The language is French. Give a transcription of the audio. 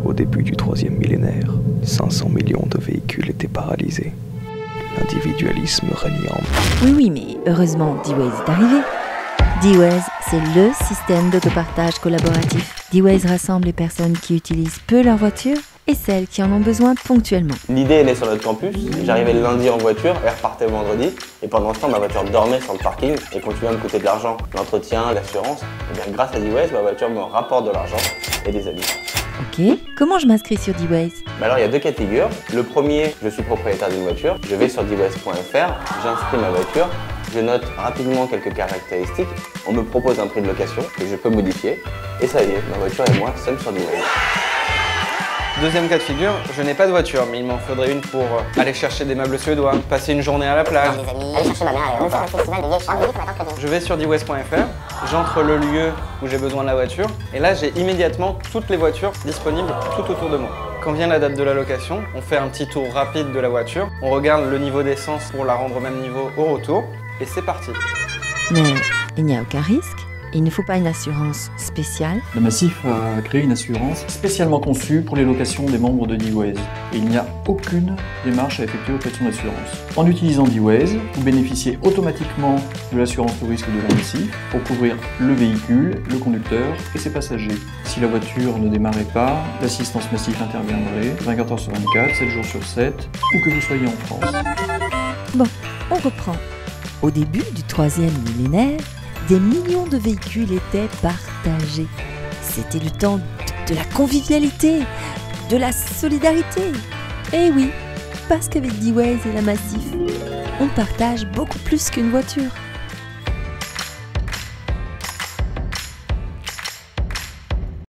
Au début du troisième millénaire, 500 millions de véhicules étaient paralysés. L'individualisme régnant. Oui, mais heureusement, D-Waze est arrivé. D-Waze, c'est le système d'autopartage collaboratif. D-Waze rassemble les personnes qui utilisent peu leur voiture et celles qui en ont besoin ponctuellement. L'idée est née sur notre campus. J'arrivais le lundi en voiture et repartais le vendredi. Et pendant ce temps, ma voiture dormait sur le parking et continuait à me coûter de l'argent. L'entretien, l'assurance. Et bien grâce à D-Waze, ma voiture me rapporte de l'argent et des amis. Ok, comment je m'inscris sur D-Waze? Alors il y a deux cas de figure. Le premier, je suis propriétaire d'une voiture. Je vais sur dwaze.fr, j'inscris ma voiture. Je note rapidement quelques caractéristiques. On me propose un prix de location que je peux modifier. Et ça y est, ma voiture et moi sommes sur D-Waze. Deuxième cas de figure, je n'ai pas de voiture, mais il m'en faudrait une pour aller chercher des meubles suédois, passer une journée à la plage. Aller chercher ma mère et on faire un festival de vieilles charges. Je vais sur dwaze.fr, j'entre le lieu où j'ai besoin de la voiture, et là j'ai immédiatement toutes les voitures disponibles tout autour de moi. Quand vient la date de la location, on fait un petit tour rapide de la voiture, on regarde le niveau d'essence pour la rendre au même niveau au retour, et c'est parti. Mais il n'y a aucun risque. Il ne faut pas une assurance spéciale. Le Massif a créé une assurance spécialement conçue pour les locations des membres de D-Waze. Et il n'y a aucune démarche à effectuer auprès de son assurance. En utilisant D-Waze, vous bénéficiez automatiquement de l'assurance tout risque de la Massif pour couvrir le véhicule, le conducteur et ses passagers. Si la voiture ne démarrait pas, l'assistance Massif interviendrait 24 h sur 24, 7 jours sur 7, où que vous soyez en France. Bon, on reprend. Au début du troisième millénaire, des millions de véhicules étaient partagés. C'était le temps de la convivialité, de la solidarité. Et oui, parce qu'avec D-Waze et la Massif, on partage beaucoup plus qu'une voiture.